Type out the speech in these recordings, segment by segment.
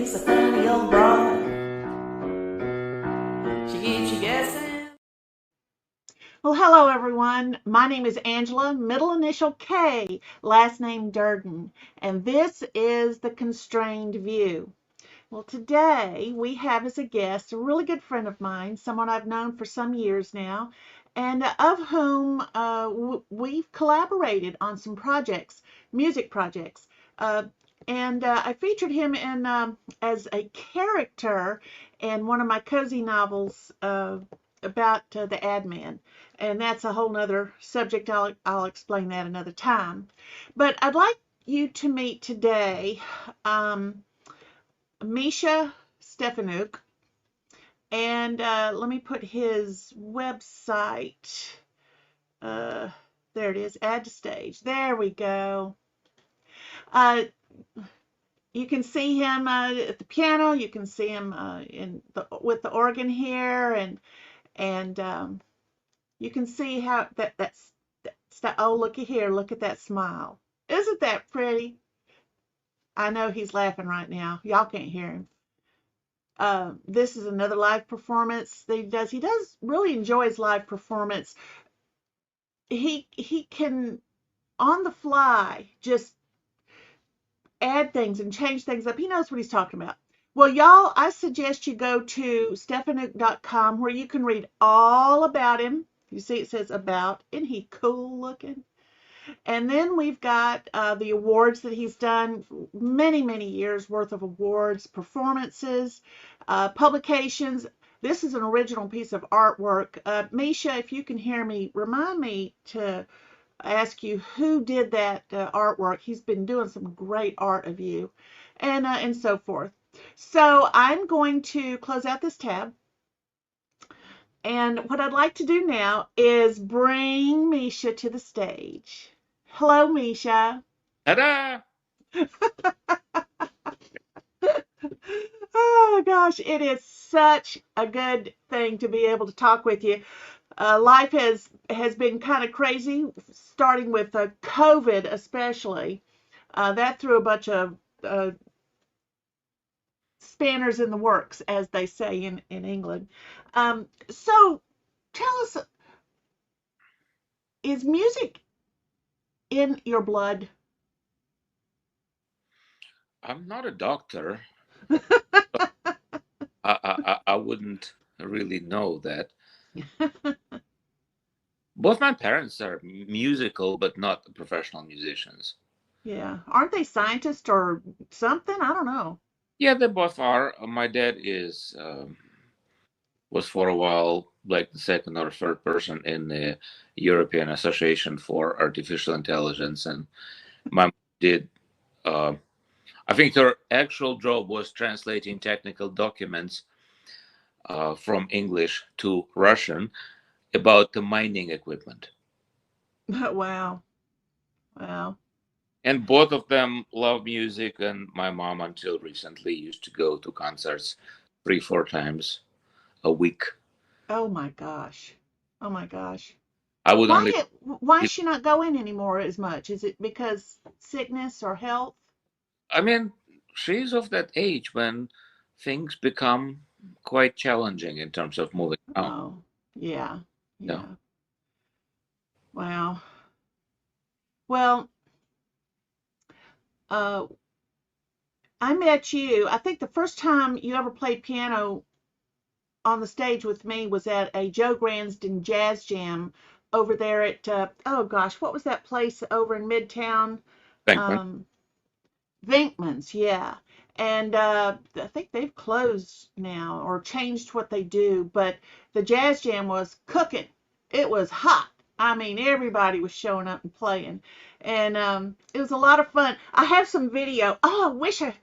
She's a funny old broad. She keeps you guessing. Well, hello everyone. My name is Angela, middle initial K, last name Durden, and this is The Constrained View. Well, today we have as a guest a really good friend of mine, someone I've known for some years now, and of whom we've collaborated on some projects, music projects. And I featured him in as a character in one of my cozy novels about the ad man. And that's a whole nother subject. I'll explain that another time. But I'd like you to meet today Misha Stefanuk. And let me put his website. Uh, there it is, add to stage. There we go. Uh, you can see him at the piano. You can see him with the organ here, and you can see how that's oh, looky here, look at that smile. Isn't that pretty? I know he's laughing right now. Y'all can't hear him. This is another live performance that he does. He does really enjoy his live performance. He can on the fly just add things and change things up. He knows what he's talking about. Well, y'all, I suggest you go to stefanuk.com where you can read all about him. You see it says about, isn't he cool looking? And then we've got the awards that he's done, many, many years worth of awards, performances, publications. This is an original piece of artwork. Misha, if you can hear me, remind me to ask you who did that artwork. He's been doing some great art of you and so forth. So I'm going to close out this tab. And what I'd like to do now is bring Misha to the stage. Hello, Misha. Ta-da! Oh gosh, it is such a good thing to be able to talk with you. Life has been kind of crazy, starting with COVID especially. That threw a bunch of spanners in the works, as they say in England. So tell us, is music in your blood? I'm not a doctor. I wouldn't really know that. Both my parents are musical, but not professional musicians. Yeah. Aren't they scientists or something? I don't know. Yeah, they both are. My dad was for a while like the second or third person in the European Association for Artificial Intelligence, and my mom did. Uh, I think her actual job was translating technical documents from English to Russian about the mining equipment. Wow. Wow. And both of them love music, and my mom, until recently, used to go to concerts 3, 4 times a week. Oh my gosh. Oh my gosh. I would only, Why is she not going anymore as much? Is it because sickness or health? I mean, she's of that age when things become quite challenging in terms of moving around. Oh, yeah. Yeah. Yeah. Wow. Well, uh, I met you. I think the first time you ever played piano on the stage with me was at a Joe Gransden Jazz Jam over there at oh gosh, what was that place over in Midtown? Thankfully. Um, Vinkman's, yeah. And I think they've closed now or changed what they do, but the Jazz Jam was cooking. It was hot. I mean, everybody was showing up and playing. And it was a lot of fun. I have some video. Oh, I wish I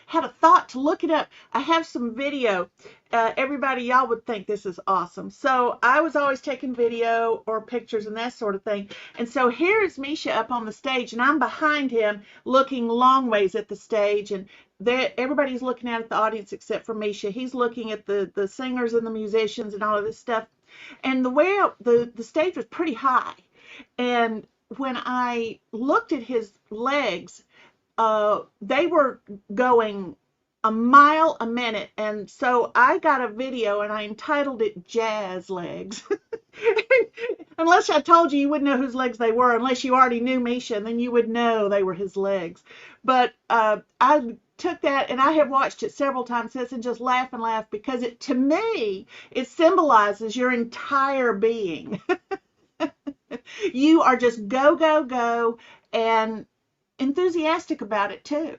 had a thought to look it up. I have some video. Everybody, y'all would think this is awesome. So I was always taking video or pictures and that sort of thing. And so here is Misha up on the stage, and I'm behind him looking long ways at the stage. And everybody's looking out at the audience except for Misha. He's looking at the singers and the musicians and all of this stuff. And the stage was pretty high. And when I looked at his legs, they were going a mile a minute. And so I got a video and I entitled it Jazz Legs. Unless I told you, you wouldn't know whose legs they were, unless you already knew Misha, and then you would know they were his legs. But I took that and I have watched it several times since and just laugh and laugh because it, to me, it symbolizes your entire being. You are just go, go, go, and enthusiastic about it too.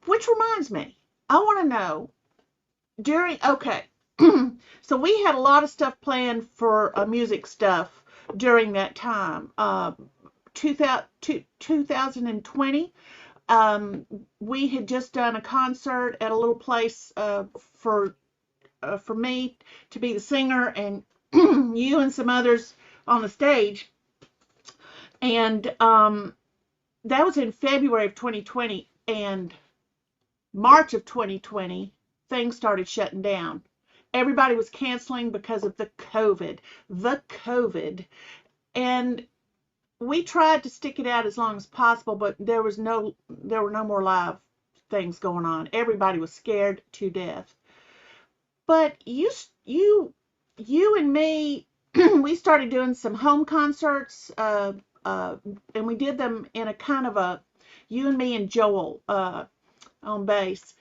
Which reminds me, I want to know okay, so we had a lot of stuff planned for music stuff during that time. 2020, we had just done a concert at a little place for me to be the singer and you and some others on the stage. And that was in February of 2020. And March of 2020, things started shutting down. Everybody was canceling because of the COVID. The COVID. And we tried to stick it out as long as possible, but there were no more live things going on. Everybody was scared to death. But you and me, we started doing some home concerts, and we did them in a kind of a you and me and Joel on bass.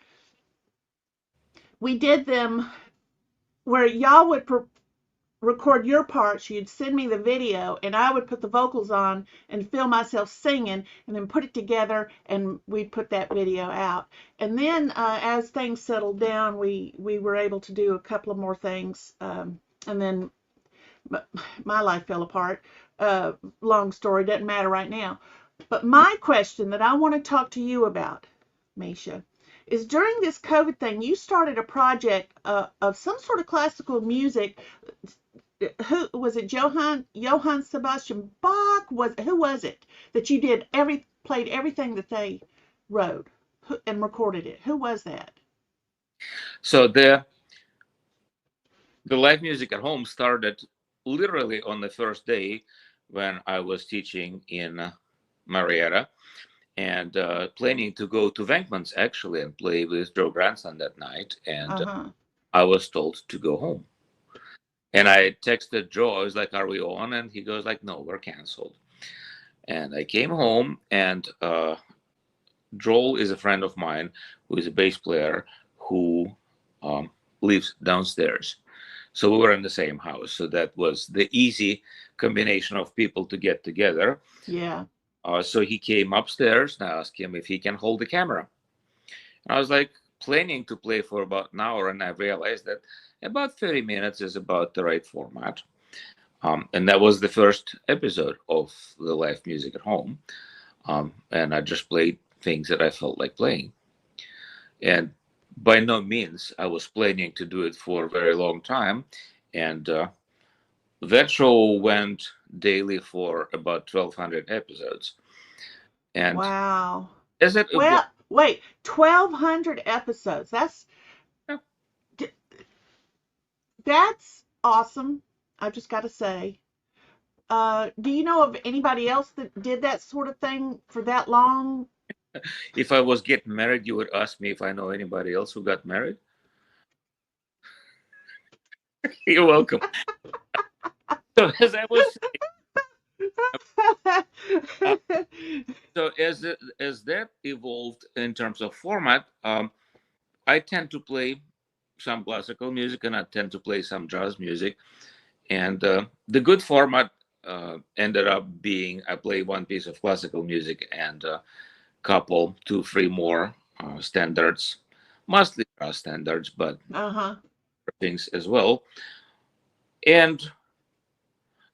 We did them where y'all would record your parts. You'd send me the video, and I would put the vocals on and film myself singing, and then put it together, and we'd put that video out. And then as things settled down, we were able to do a couple of more things, and then my life fell apart. Long story, doesn't matter right now. But my question that I want to talk to you about, Misha, is during this COVID thing, you started a project of some sort of classical music. Who was it? Johann Sebastian Bach? Who was it that you did played everything that they wrote and recorded it? Who was that? So the live music at home started literally on the first day when I was teaching in Marietta and planning to go to Venkman's actually and play with Joe Grandson that night. And I was told to go home. And I texted Joe, I was like, are we on? And he goes like, no, we're canceled. And I came home, and Joel is a friend of mine who is a bass player who lives downstairs. So we were in the same house. So that was the easy combination of people to get together. Yeah. So he came upstairs and I asked him if he can hold the camera. And I was like planning to play for about an hour, and I realized that about 30 minutes is about the right format. And that was the first episode of the live music at home. And I just played things that I felt like playing. And by no means I was planning to do it for a very long time. And that show went daily for about 1,200 episodes. And wow. As it wait, 1,200 episodes. That's awesome. I've just got to say. Do you know of anybody else that did that sort of thing for that long? If I was getting married, you would ask me if I know anybody else who got married. You're welcome. So as I was so as that evolved in terms of format, I tend to play some classical music and I tend to play some jazz music. And the good format ended up being I play one piece of classical music and a couple, 2, 3 more standards, mostly jazz standards, but things as well. And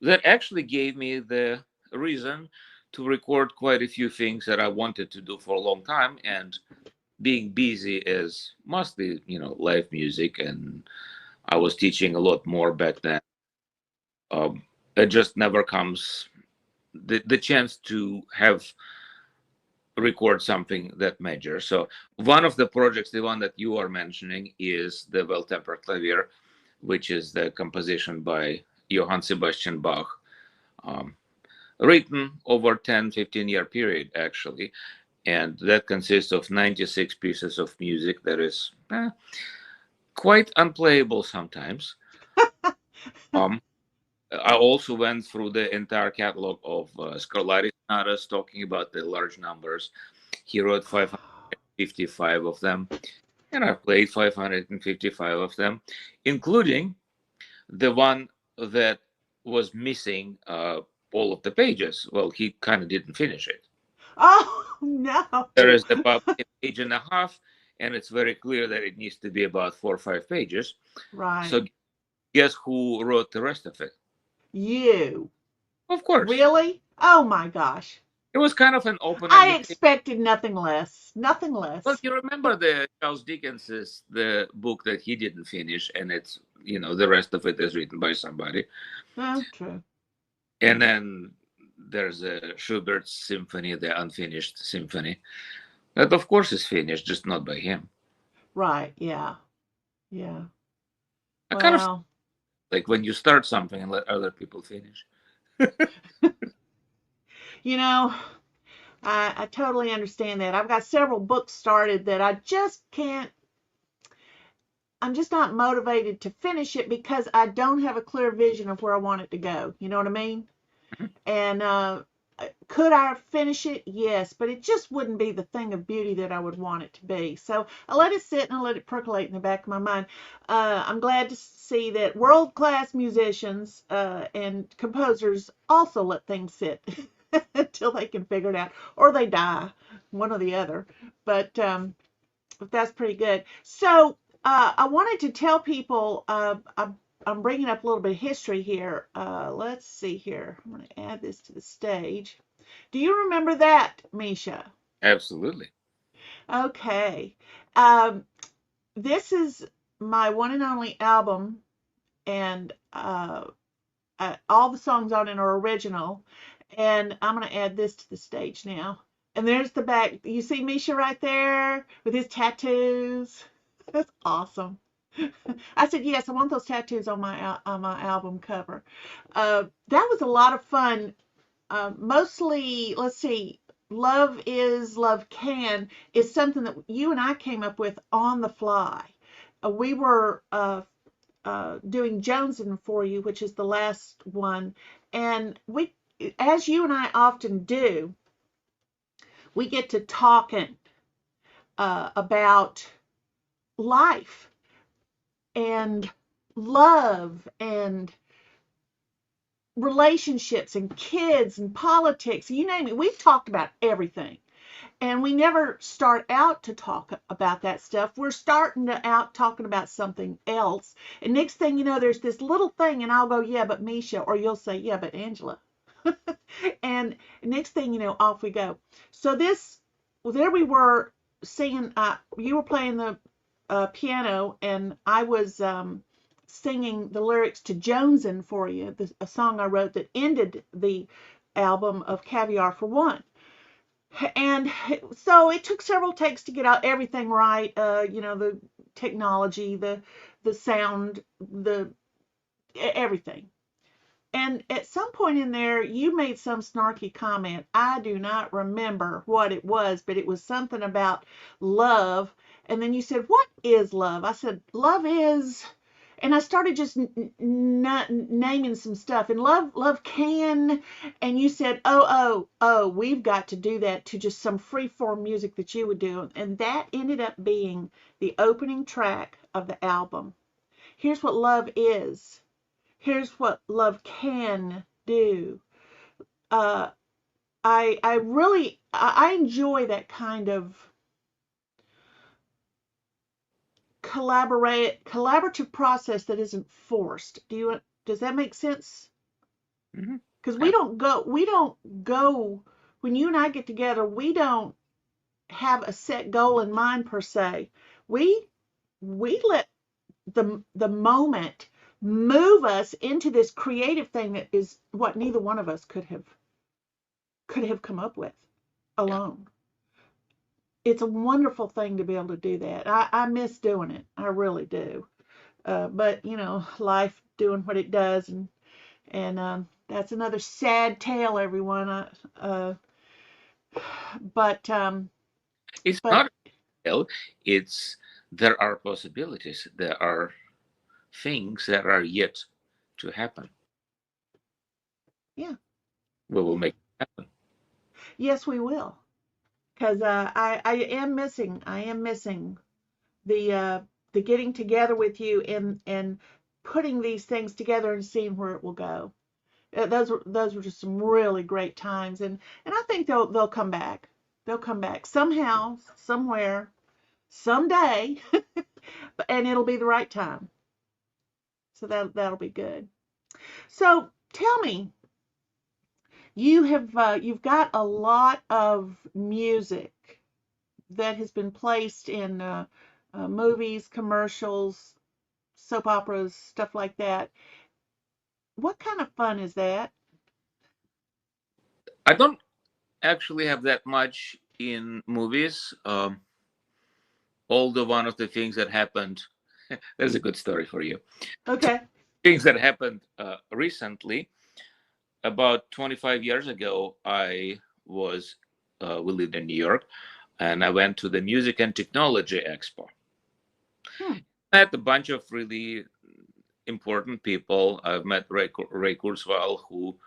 that actually gave me the reason to record quite a few things that I wanted to do for a long time. And being busy is mostly, live music, and I was teaching a lot more back then. It just never comes the chance to have record something that major. So one of the projects, the one that you are mentioning, is the Well-Tempered Clavier, which is the composition by Johann Sebastian Bach, written over 10-15 year period actually. and that consists of 96 pieces of music that is quite unplayable sometimes. Um, I also went through the entire catalog of Scarlatti sonatas, talking about the large numbers. He wrote 555 of them, and I played 555 of them, including the one that was missing all of the pages. Well, he kind of didn't finish it. Oh, no. There is about a page and a half, and it's very clear that it needs to be about 4 or 5 pages. Right. So, guess who wrote the rest of it? You. Of course. Really? Oh my gosh. It was kind of an open I invitation. expected nothing less. Nothing Well, less. you remember the Charles Dickens's the book that he didn't finish, and it's the rest of it is written by somebody. Oh, true. And then there's a Schubert's symphony, the unfinished symphony, that of course is finished, just not by him. Right. Yeah. Yeah. I kind of Well, like when you start something and let other people finish. you know, I totally understand that. I've got several books started that I just can't, I'm just not motivated to finish it because I don't have a clear vision of where I want it to go. You know what I mean? Mhm. And could I finish it? Yes, but it just wouldn't be the thing of beauty that I would want it to be. So I let it sit and I let it percolate in the back of my mind. I'm glad to see that world-class musicians and composers also let things sit until they can figure it out, or they die, one or the other. But that's pretty good. So I wanted to tell people I'm bringing up a little bit of history here. Let's see here. I'm going to add this to the stage. Do you remember that, Misha? Absolutely. Okay. Um, this is my one and only album, and all the songs on it are original. And I'm going to add this to the stage now. And there's the back. You see Misha right there with his tattoos. That's awesome. I said, yes, I want those tattoos on my album cover. That was a lot of fun. Mostly, let's see, Love Is, Love Can is something that you and I came up with on the fly. We were doing Jonesing for You, which is the last one, and as you and I often do, we get to talking about life and love and relationships and kids and politics, you name it. We've talked about everything. And we never start out to talk about that stuff. We're starting to out talking about something else. And next thing you know, there's this little thing, and I'll go, yeah, but Misha, or you'll say, yeah, but Angela. And next thing you know, off we go. So there we were singing, you were playing the piano, and I was singing the lyrics to Jonesin' for You, a song I wrote that ended the album of Caviar for One. And so it took several takes to get out everything right. The technology, the sound, the everything. And at some point in there, you made some snarky comment. I do not remember what it was, but it was something about love. And then you said, "What is love?" I said, "Love is," and I started just not naming some stuff. And love can. And you said, "Oh, we've got to do that to just some free form music that you would do." And that ended up being the opening track of the album. Here's what love is. Here's what love can do. Uh, I really I enjoy that kind of collaborative process that isn't forced. Does that make sense? Mm-hmm. Because we don't go when you and I get together. We don't have a set goal in mind per se. We let the moment move us into this creative thing that is what neither one of us could have come up with Yeah. alone. It's a wonderful thing to be able to do that. I miss doing it. I really do. But life doing what it does, and that's another sad tale, everyone. But It's but not hell. It's there are possibilities. There are things that are yet to happen. yeah, We will yeah. make it happen. Yes, we will. Because I am missing the getting together with you and putting these things together and seeing where it will go. Those were just some really great times, and I think they'll come back. They'll come back somehow, somewhere, someday, and it'll be the right time. So that'll be good. So tell me, you've got a lot of music that has been placed in movies, commercials, soap operas, stuff like that. What kind of fun is that? I don't actually have that much in movies. Although one of the things that happened, there's a good story for you. Okay. Things that happened recently, about 25 years ago, we lived in New York, and I went to the Music and Technology Expo. Hmm. I met a bunch of really important people. I've met Ray Kurzweil, who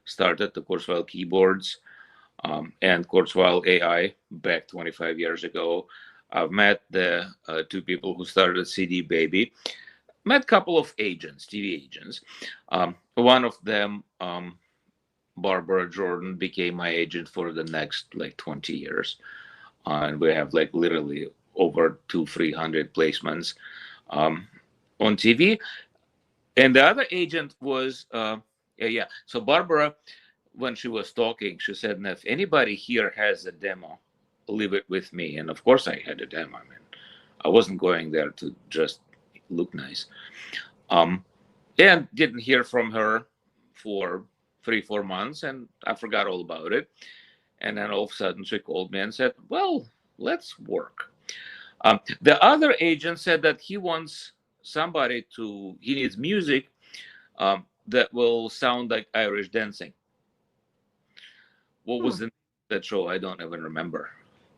started the Kurzweil keyboards and Kurzweil AI back 25 years ago. I've met the two people who started CD Baby. Met a couple of agents, TV agents. One of them, Barbara Jordan, became my agent for the next like 20 years. And we have like literally over 300 placements on TV. And the other agent was, yeah. So Barbara, when she was talking, she said, if anybody here has a demo, leave it with me. And of course, I had a demo. I mean, I wasn't going there to just look nice. Um, and didn't hear from her for 3 4 months, and I forgot all about it. And then all of a sudden, she called me and said, "Well, let's work." The other agent said that he wants somebody to. He needs music that will sound like Irish dancing. What Hmm. was the name of that show? I don't even remember.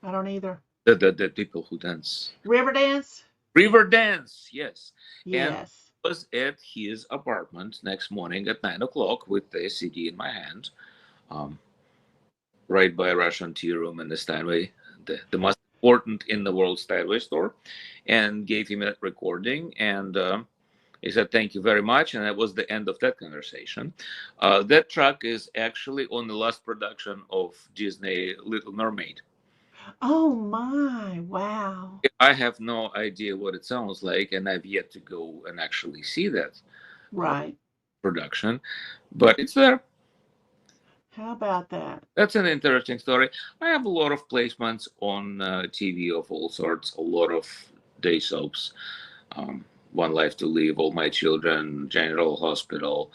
I don't either. The people who dance. Riverdance? River Dance, yes. And Yes. I was at his apartment next morning at 9 o'clock with the CD in my hand, um, right by Russian tea room in the Steinway, the most important in the world Steinway store, and gave him that recording. And he said, "Thank you very much." And that was the end of that conversation. That track is actually on the last production of Disney Little Mermaid. Oh my, wow. I have no idea what it sounds like, and I've yet to go and actually see that uh, Right. production, but it's there. How about that? That's an interesting story. I have a lot of placements on TV of all sorts, a lot of day soaps. One Life to Live, All My Children, General Hospital.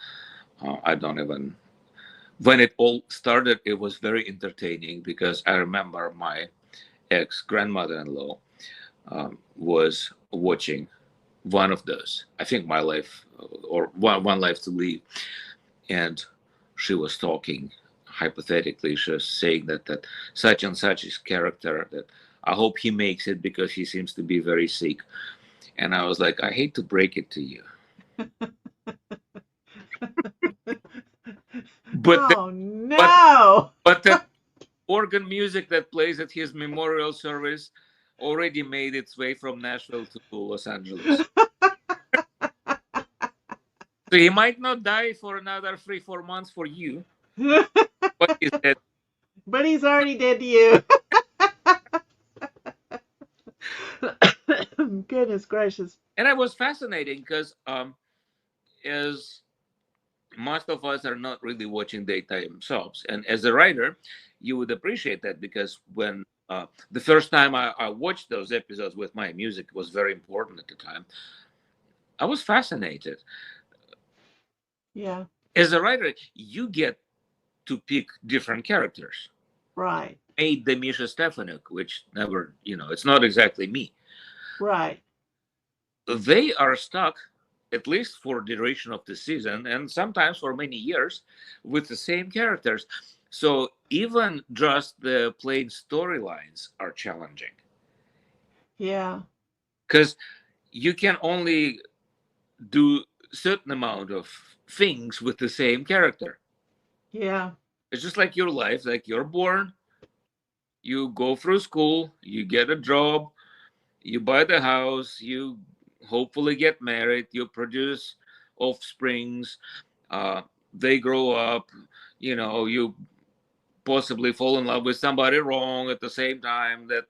I don't even. When it all started, it was very entertaining because I remember my ex grandmother in law was watching one of those. I think My Life or One Life to Live, and she was talking hypothetically. She was saying that such and such is character that I hope he makes it because he seems to be very sick. And I was like, I hate to break it to you, but the, Oh but no. but the organ music that plays at his memorial service already made its way from Nashville to Los Angeles. So he might not die for another 3 4 months for you, but he's dead. But he's already dead to you. Goodness gracious. And it was fascinating because as most of us are not really watching daytime soaps, and as a writer, you would appreciate that because when the first time I watched those episodes with my music was very important at the time. I was fascinated. Yeah, As a writer, you get to pick different characters. right. Made the Misha Stefanuk, which never, it's not exactly me. Right. They are stuck, at least for the duration of the season, and sometimes for many years, with the same characters. So even just the plain storylines are challenging Yeah. because you can only do certain amount of things with the same character. Yeah. It's just like your life, like you're born, you go through school, you get a job, you buy the house, you hopefully get married, you produce offsprings, uh, they grow up, you possibly fall in love with somebody wrong at the same time, that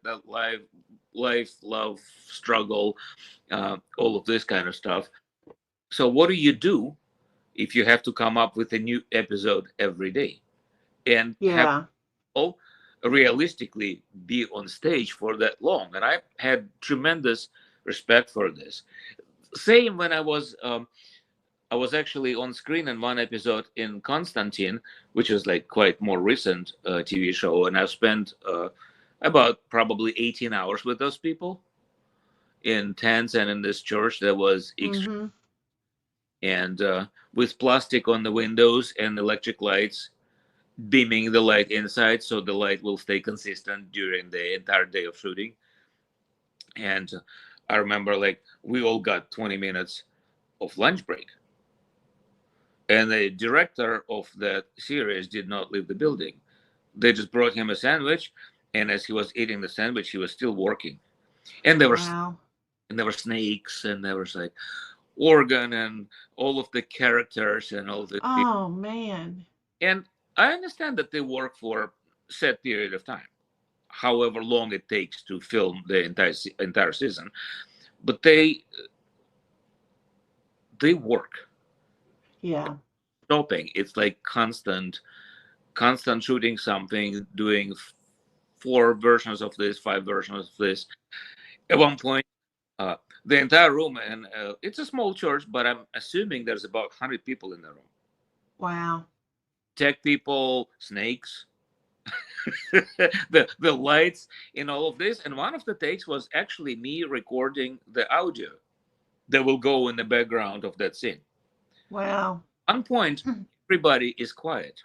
life love struggle, all of this kind of stuff. So what do you do if you have to come up with a new episode every day and have Yeah. all realistically be on stage for that long? And I had tremendous respect for this. Same when I was actually on screen in one episode in Constantine, which is like quite more recent TV show, and I've spent about probably 18 hours with those people in tents and in this church that was extreme, Mm-hmm. and with plastic on the windows and electric lights beaming the light inside, so the light will stay consistent during the entire day of shooting. And I remember like we all got 20 minutes of lunch break, and the director of that series did not leave the building. They just brought him a sandwich, and as he was eating the sandwich, he was still working. And Wow. there were snakes, and there was like organ and all of the characters and all the people. Oh man. And I understand that they work for set period of time, however long it takes to film the entire season. But they work Yeah. stopping. It's like constant shooting something, doing four versions of this, five versions of this. At one point, uh, the entire room, and it's a small church, but I'm assuming there's about 100 people in the room. Wow. Tech people, snakes, the lights in all of this. And one of the takes was actually me recording the audio that will go in the background of that scene. Wow. At one point, everybody is quiet.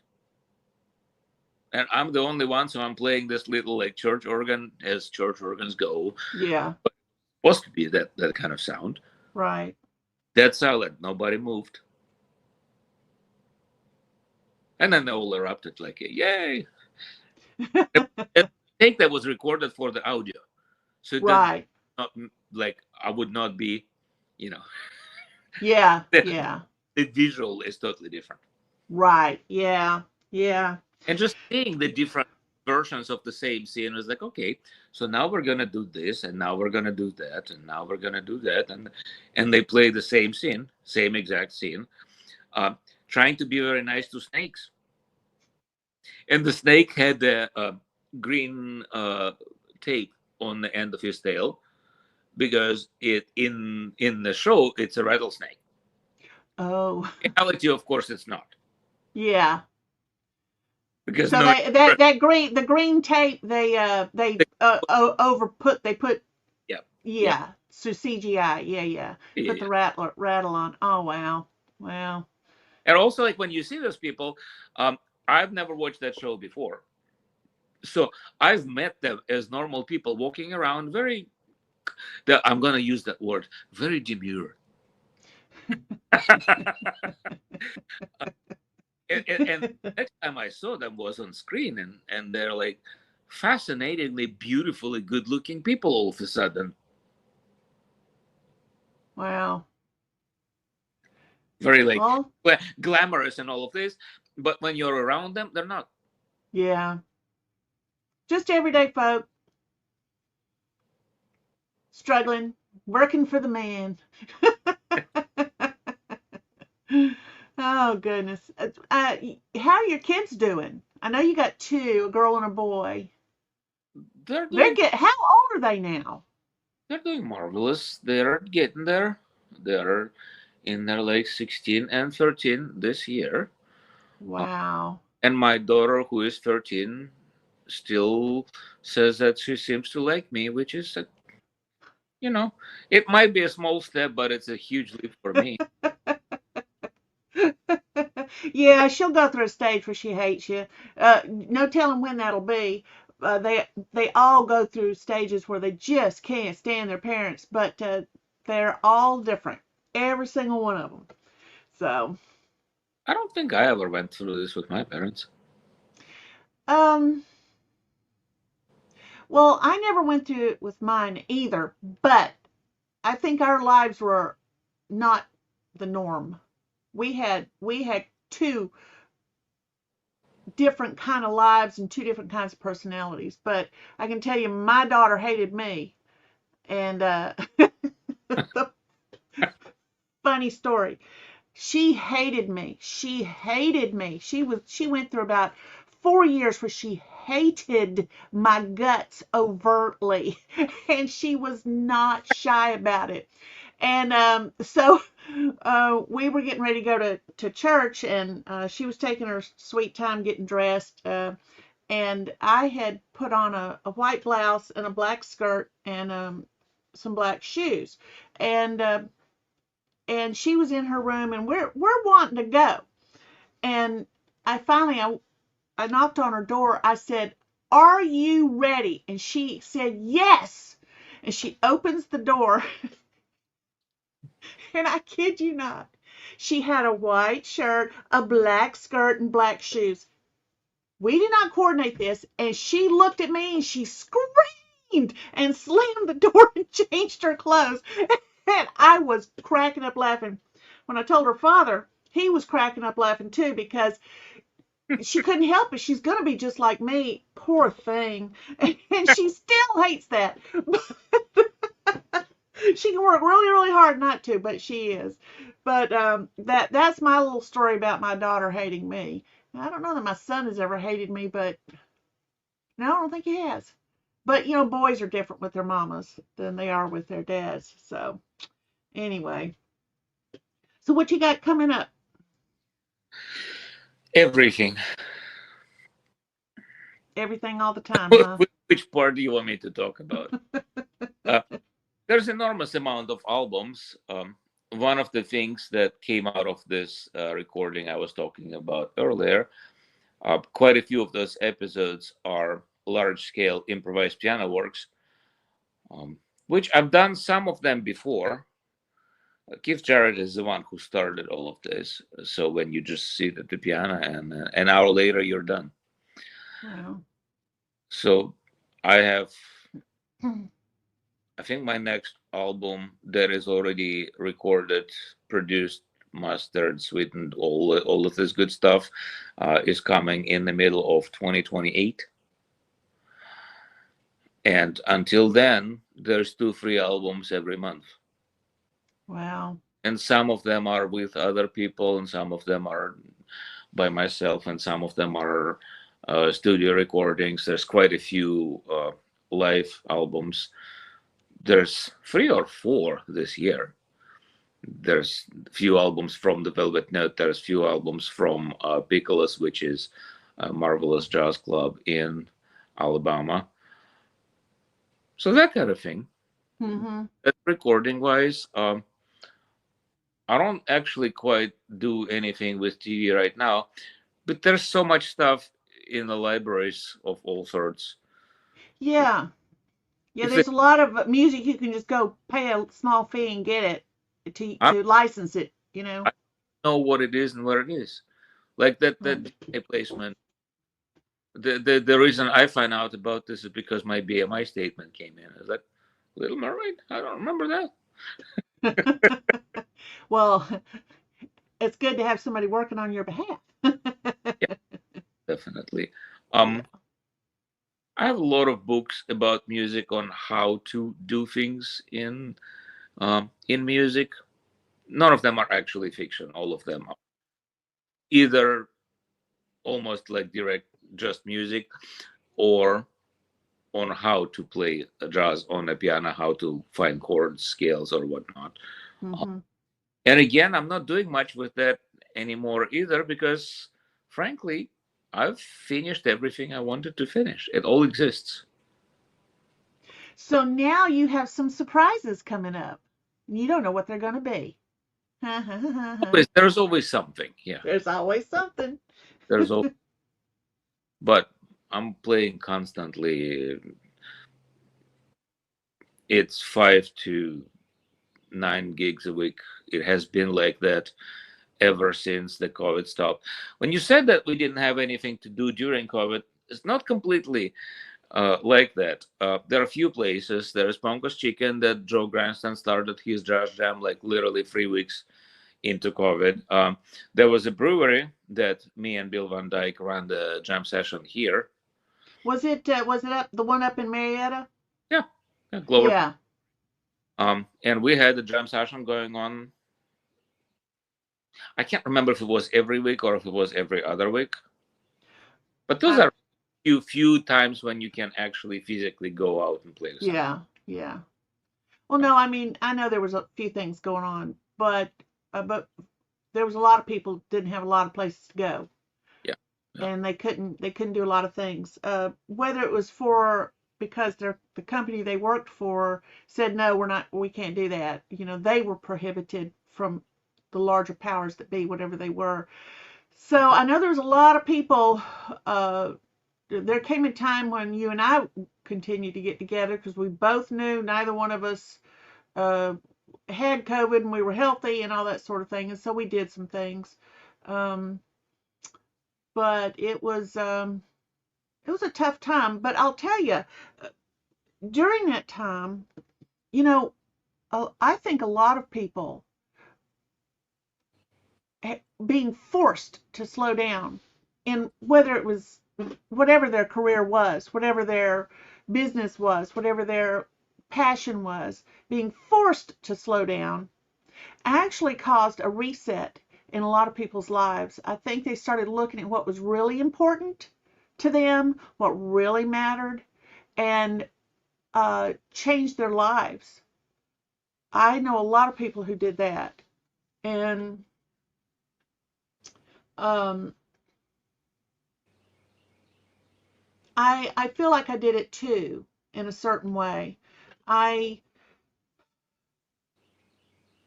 And I'm the only one, so I'm playing this little like church organ as church organs go. Yeah. But it's supposed to be that kind of sound. Right. Dead silent. Nobody moved. And then they all erupted like, yay. A take that was recorded for the audio. So that Right. not like I would not be, you know, Yeah. the, Yeah. the visual is totally different. Right. Yeah. Yeah. And just seeing the different versions of the same scene was like, okay, so now we're gonna do this, and now we're gonna do that, and now we're gonna do that, and they play the same scene, same exact scene, uh, trying to be very nice to snakes. And the snake had the green tape on the end of his tail because it in the show it's a rattlesnake. Oh. In reality, of course, it's not Yeah. because So no, the green tape over put they put yeah, yeah, yeah, so CGI, yeah, yeah, put yeah. the rattle on. Oh wow. Wow. And also, like when you see those people, I've never watched that show before, so I've met them as normal people walking around, very. I'm gonna use that word, very demure. And next time I saw them was on screen, and they're like fascinatingly, beautifully good-looking people all of a sudden, Wow. very like Well, glamorous and all of this. But when you're around them, they're not. yeah. Just everyday folk struggling, working for the man. Oh goodness. How are your kids doing? I know you got two, a girl and a boy. They're They're doing get How old are they now? they're doing marvelous. They're getting there. They're in their like 16 and 13 this year. Uh, Wow. and my daughter, who is 13, still says that she seems to like me, which is you know, it might be a small step, but it's a huge leap for me. Yeah, she'll go through a stage where she hates you. No telling when that'll be. They all go through stages where they just can't stand their parents, but they're all different, every single one of them. So, I don't think I ever went through this with my parents. um, well, I never went through it with mine either, but I think our lives were not the norm. We had two different kind of lives and two different kinds of personalities. But I can tell you, my daughter hated me, and the funny story, she hated me. She hated me. She went through about 4 years where she hated my guts overtly, and she was not shy about it. And so we were getting ready to go to church, and she was taking her sweet time getting dressed. And I had put on a white blouse and a black skirt and some black shoes. And she was in her room, and we're wanting to go. And I knocked on her door. I said, "Are you ready?" And she said, "Yes." And she opens the door, and I kid you not, she had a white shirt, a black skirt, and black shoes. We did not coordinate this, and she looked at me and she screamed and slammed the door and changed her clothes. And I was cracking up laughing. When I told her father, he was cracking up laughing too, because she couldn't help it. She's going to be just like me. Poor thing. And she still hates that. She can work really, really hard not to, but she is. But that's my little story about my daughter hating me. I don't know that my son has ever hated me, but no, I don't think he has. But boys are different with their mamas than they are with their dads. So anyway, so what you got coming up? Everything. Everything all the time, huh? Which part do you want me to talk about? There's enormous amount of albums. One of the things that came out of this recording I was talking about earlier, quite a few of those episodes are large-scale improvised piano works, which I've done some of them before. Keith Jarrett is the one who started all of this. So when you just sit at the piano and an hour later you're done. Wow. So I have, I think my next album that is already recorded, produced, mastered, sweetened, all of this good stuff is coming in the middle of 2028. And until then, there's 2 free albums every month. Wow. And some of them are with other people, and some of them are by myself, and some of them are studio recordings. There's quite a few live albums. There's 3 or 4 this year. There's few albums from the Velvet Note. There's few albums from Pickles, which is a marvelous jazz club in Alabama. So that kind of thing. Mm-hmm. Recording wise, I don't actually quite do anything with TV right now, but there's so much stuff in the libraries of all sorts. Yeah. Yeah, If there's a lot of music you can just go pay a small fee and get it I to license it. know what it is and where it is, like that Right. placement. The reason I find out about this is because my BMI statement came in. Is that Little Mermaid? I don't remember that. Well, it's good to have somebody working on your behalf. Yeah, definitely. Um, I have a lot of books about music on how to do things in music. None of them are actually fiction. All of them are either almost like direct just music, or on how to play jazz on a piano, how to find chords, scales, or whatnot. Mm-hmm. And again, I'm not doing much with that anymore either, because frankly, I've finished everything I wanted to finish. It all exists. So now you have some surprises coming up. You don't know what they're going to be. There's always something. Yeah, There's always something. there's always, but I'm playing constantly. It's 5 to 9 gigs a week. It has been like that ever since the COVID stopped. When you said that we didn't have anything to do during COVID, it's not completely like that. There are a few places. There's Ponko's Chicken that Joe Granston started his jazz jam like literally 3 weeks into COVID. There was a brewery that me and Bill Van Dyke ran the jam session here. Was it up the one up in Marietta? Yeah, Glover. Yeah. And we had a jam session going on. I can't remember if it was every week or if it was every other week. But those are few times when you can actually physically go out and play. Yeah, yeah. Well, no, I mean, I know there was a few things going on, but there was a lot of people didn't have a lot of places to go. Yeah. And they couldn't do a lot of things. Whether it was because the company they worked for said no, we can't do that. You know, they were prohibited from the larger powers that be, whatever they were. So I know there's a lot of people. There came a time when you and I continued to get together because we both knew neither one of us had COVID and we were healthy and all that sort of thing, and so we did some things. But it was a tough time. But I'll tell you, during that time, you know, I think a lot of people being forced to slow down, in whether it was whatever their career was, whatever their business was, whatever their passion was, being forced to slow down actually caused a reset in a lot of people's lives. I think they started looking at what was really important to them, what really mattered, and changed their lives. I know a lot of people who did that. And I feel like I did it too in a certain way. I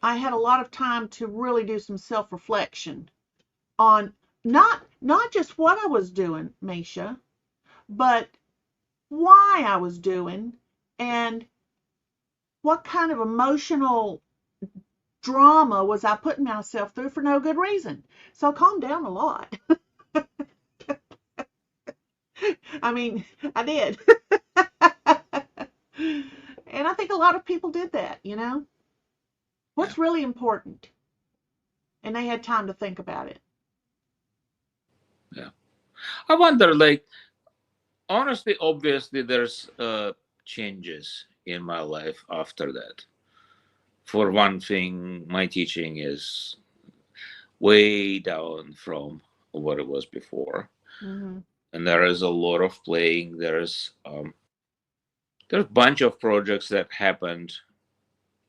had a lot of time to really do some self-reflection on not just what I was doing, Misha, but why I was doing and what kind of emotional drama was I putting myself through for no good reason. So I calmed down a lot. I mean, I did. And I think a lot of people did that, you know? What's really important? And they had time to think about it. Yeah. I wonder, like, honestly, obviously, there's changes in my life after that. For one thing, my teaching is way down from what it was before. Mm-hmm. And there is a lot of playing. There's a bunch of projects that happened,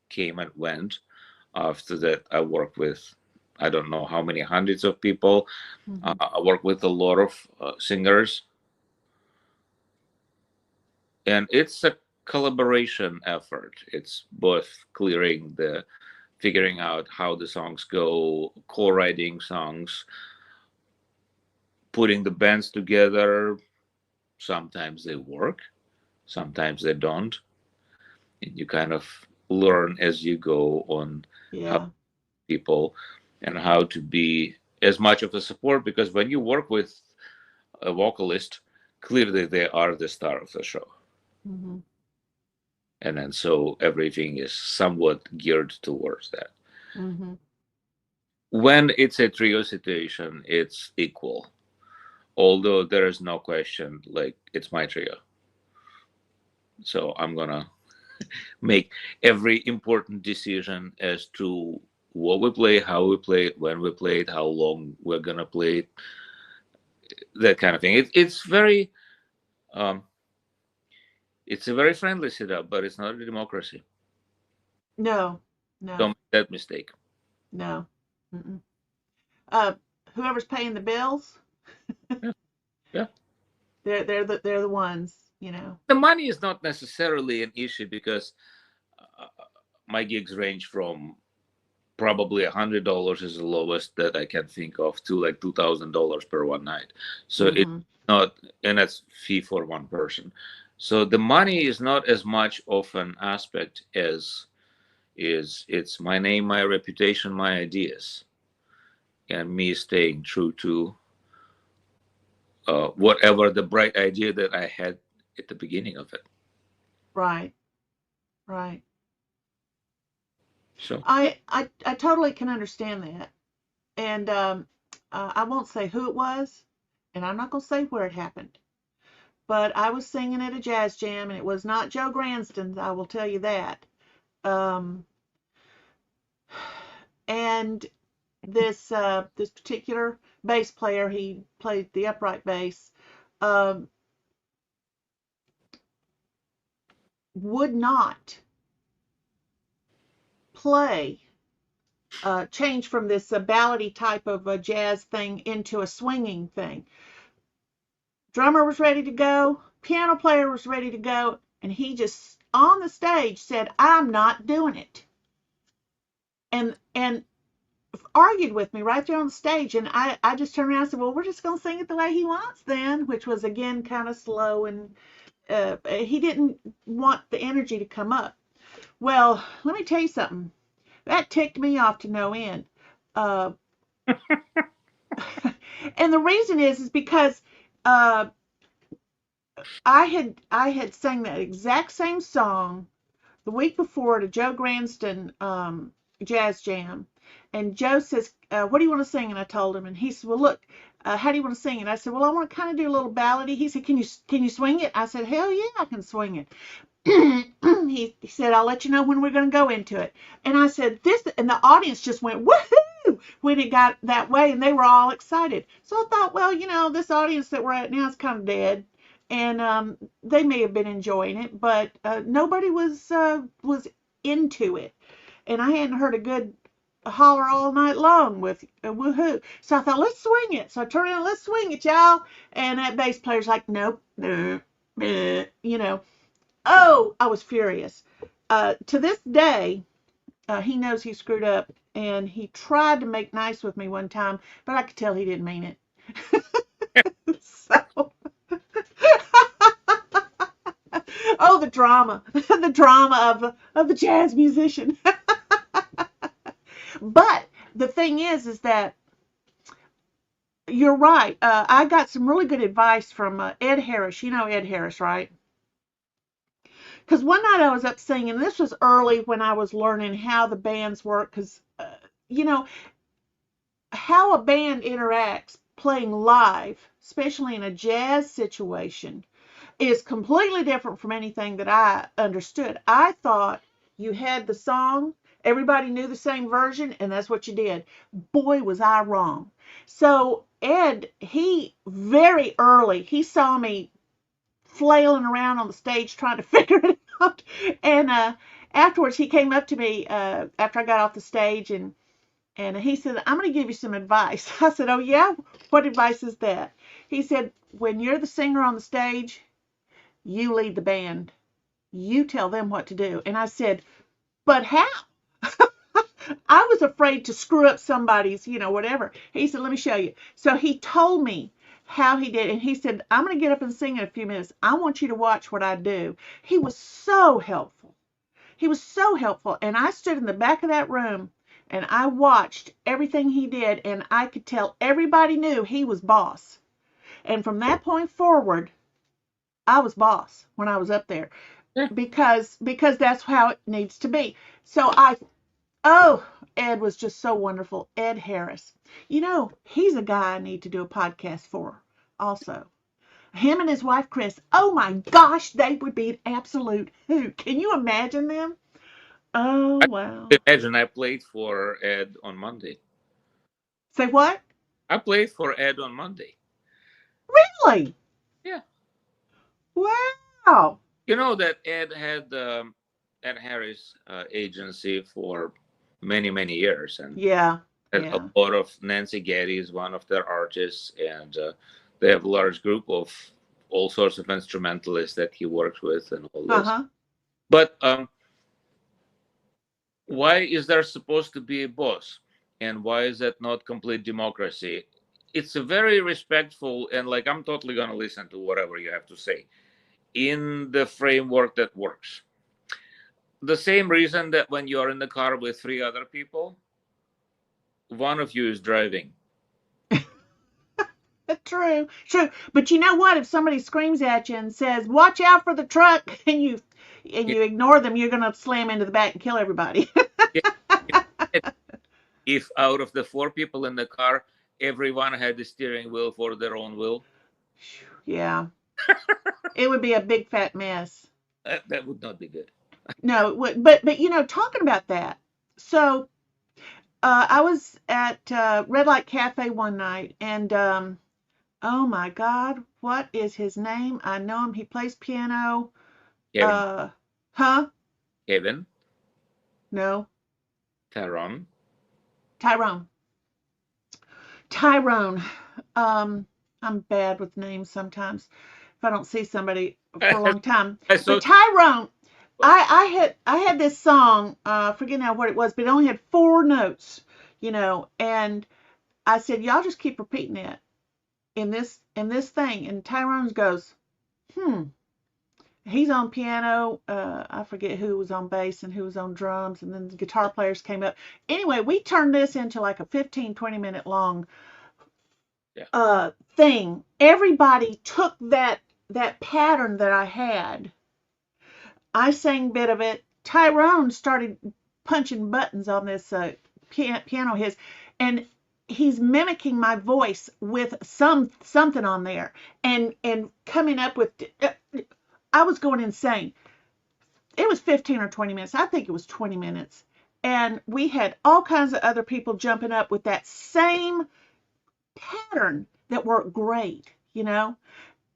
came and went. After that, I worked with, I don't know how many hundreds of people. Mm-hmm. I work with a lot of singers. And it's a collaboration effort. It's both figuring out how the songs go, co-writing songs, putting the bands together. Sometimes they work, sometimes they don't. And you kind of learn as you go on how people and how to be as much of a support, because when you work with a vocalist, clearly they are the star of the show. Mm-hmm. And then so everything is somewhat geared towards that. Mm-hmm. When it's a trio situation, it's equal. Although there is no question, like, it's my trio. So I'm gonna make every important decision as to what we play, how we play it, when we play it, how long we're gonna play it, that kind of thing. It's very it's a very friendly setup, but it's not a democracy. No. Don't make that mistake. No. Mm-mm. Whoever's paying the bills, Yeah. they're the ones, you know. The money is not necessarily an issue, because my gigs range from probably $100 is the lowest that I can think of, to like $2,000 per one night. So it's Mm-hmm. not, and that's fee for one person. So the money is not as much of an aspect as is it's my name, my reputation, my ideas, and me staying true to whatever the bright idea that I had at the beginning of it. Right. Right. So I totally can understand that. And I won't say who it was, and I'm not going to say where it happened. But I was singing at a jazz jam, and it was not Joe Granston's, I will tell you that. Um, and this particular bass player, he played the upright bass, um, would not play, change from this ballady type of a jazz thing into a swinging thing. Drummer was ready to go, piano player was ready to go, and he just on the stage said, "I'm not doing it." And argued with me right there on the stage. And I just turned around and said, "Well, we're just going to sing it the way he wants then," which was again kind of slow, and he didn't want the energy to come up. Well, let me tell you something. That ticked me off to no end. Uh, and the reason is because uh, I had sang that exact same song the week before at a Joe Granston jazz jam. And Joe says, "What do you want to sing?" And I told him, and he said, "Well, look, how do you want to sing it?" I said, "Well, I want to kind of do a little ballady." He said, "Can you swing it?" I said, "Hell yeah, I can swing it." he said, "I'll let you know when we're going to go into it." And I said, "This," and the audience just went woohoo when it got that way, and they were all excited. So I thought, well, this audience that we're at now is kind of dead, and they may have been enjoying it, but nobody was into it, and I hadn't heard a good holler all night long with woohoo. So I thought, let's swing it. So I turned around, let's swing it, y'all. And that bass player's like, nope, nope, Oh, I was furious. To this day, he knows he screwed up, and he tried to make nice with me one time, but I could tell he didn't mean it. So, oh, the drama, the drama of the jazz musician. But the thing is that you're right. I got some really good advice from Ed Harris. You know Ed Harris, right? Because one night I was up singing, and this was early when I was learning how the bands work. Because, you know, how a band interacts playing live, especially in a jazz situation, is completely different from anything that I understood. I thought you had the song, everybody knew the same version, and that's what you did. Boy, was I wrong. So Ed, he very early, he saw me flailing around on the stage trying to figure it out. And afterwards, he came up to me after I got off the stage, and he said, "I'm going to give you some advice." I said, "Oh, yeah? What advice is that?" He said, "When you're the singer on the stage, you lead the band. You tell them what to do." And I said, "But how?" I was afraid to screw up somebody's, whatever. He said, "Let me show you." So he told me how he did. And he said, "I'm going to get up and sing in a few minutes. I want you to watch what I do." He was so helpful. He was so helpful. And I stood in the back of that room and I watched everything he did. And I could tell everybody knew he was boss. And from that point forward, I was boss when I was up there, yeah. because that's how it needs to be. So oh, Ed was just so wonderful. Ed Harris. He's a guy I need to do a podcast for also. Him and his wife, Chris. Oh my gosh, they would be an absolute hoot. Can you imagine them? Oh, I wow. imagine I played for Ed on Monday. Say what? I played for Ed on Monday. Really? Yeah. Wow. You know that Ed had Ed Harris agency for many, many years, and Yeah. a Yeah. lot of Nancy Getty is one of their artists, and they have a large group of all sorts of instrumentalists that he works with and all this. Uh-huh. But why is there supposed to be a boss, and why is that not complete democracy? It's a very respectful, and like, I'm totally gonna listen to whatever you have to say in the framework that works. The same reason that when you're in the car with three other people, one of you is driving. True, true. But you know what? If somebody screams at you and says, "Watch out for the truck," and Yeah, you ignore them, you're gonna slam into the back and kill everybody. yeah. If out of the four people in the car, everyone had the steering wheel for their own will, Yeah, it would be a big fat mess. that would not be good. No, it would. But talking about that, so I was at Red Light Cafe one night, and oh my God, what is his name? I know him. He plays piano. Kevin, Uh, huh? Kevin, No, Taron. Tyrone. Tyrone. Um, I'm bad with names sometimes if I don't see somebody for a long time. I saw. But Tyrone, I had this song, I forget now what it was, but it only had four notes, and I said, y'all just keep repeating it in this thing. And Tyrone goes, hmm. He's on piano. I forget who was on bass and who was on drums, and then the guitar players came up. Anyway, we turned this into like a 15, 20-minute long Yeah. thing. Everybody took that pattern that I had. I sang a bit of it. Tyrone started punching buttons on this piano of his, and he's mimicking my voice with something on there, and coming up with. I was going insane. It was 15 or 20 minutes. I think it was 20 minutes. And we had all kinds of other people jumping up with that same pattern that worked great,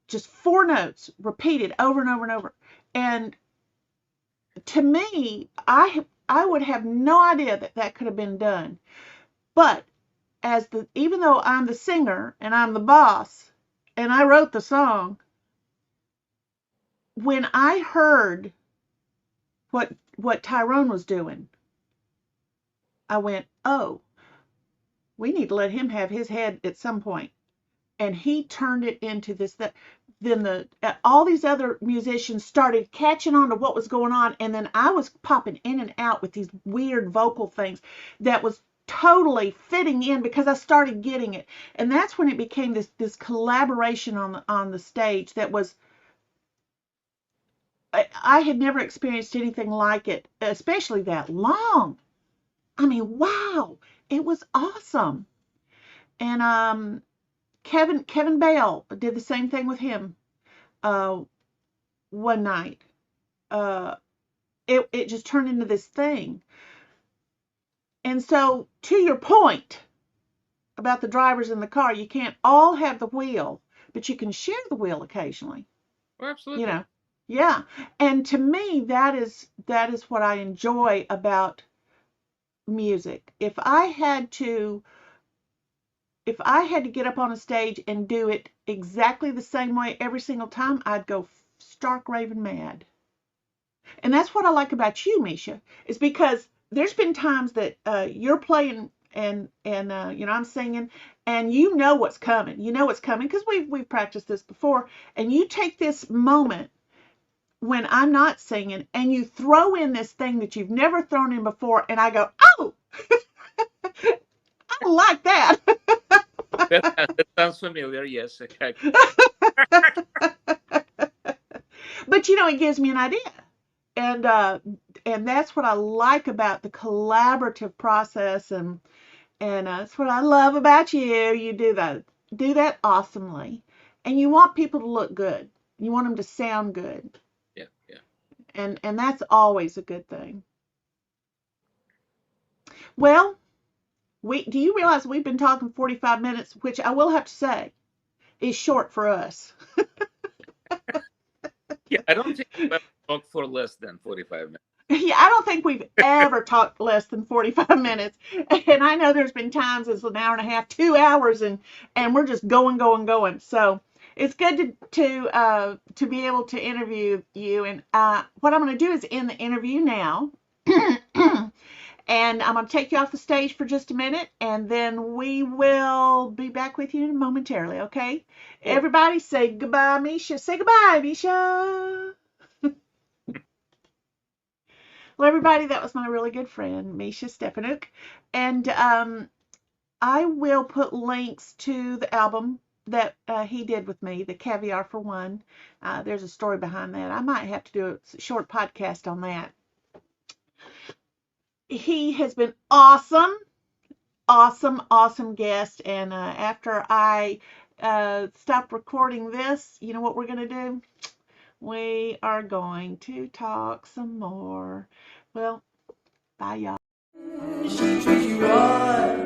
just four notes repeated over and over and over. And to me, I would have no idea that that could have been done. But even though I'm the singer and I'm the boss and I wrote the song, when I heard what Tyrone was doing, I went, "Oh, we need to let him have his head at some point." And he turned it into this that then all these other musicians started catching on to what was going on, and then I was popping in and out with these weird vocal things that was totally fitting in because I started getting it. And that's when it became this collaboration on the stage that was I had never experienced anything like it, especially that long. I mean, wow, it was awesome. And Kevin Bale did the same thing with him uh, one night. Uh, it just turned into this thing. And so, to your point about the drivers in the car, you can't all have the wheel, but you can share the wheel occasionally. Oh, You absolutely. know, yeah. And to me, that is what I enjoy about music. If I had to get up on a stage and do it exactly the same way every single time, I'd go stark raving mad. And that's what I like about you, Misha, is because there's been times that you're playing and I'm singing, and you know what's coming. You know what's coming because we've practiced this before, and you take this moment when I'm not singing and you throw in this thing that you've never thrown in before, and I go, oh, I like that. That sounds familiar. Yes. But it gives me an idea. And that's what I like about the collaborative process, and that's what I love about you. You do that awesomely, and you want people to look good. You want them to sound good, Yeah. Yeah. and that's always a good thing. Well, do you realize we've been talking 45 minutes, which I will have to say is short for us. Yeah. I don't think I've ever talked for less than 45 minutes. Yeah, I don't think we've ever talked less than 45 minutes. And I know there's been times it's an hour and a half, 2 hours, and we're just going, going, going. So it's good to be able to interview you. And what I'm going to do is end the interview now. And I'm going to take you off the stage for just a minute, and then we will be back with you momentarily, okay? Sure. Everybody say goodbye, Misha. Say goodbye, Misha. Well, everybody, that was my really good friend, Misha Stefanuk. And I will put links to the album that he did with me, The Caviar for One. There's a story behind that. I might have to do a short podcast on that. He has been awesome, awesome guest. And after I stop recording this, you know what we're going to do? We are going to talk some more. Well, bye, y'all. She treats you right.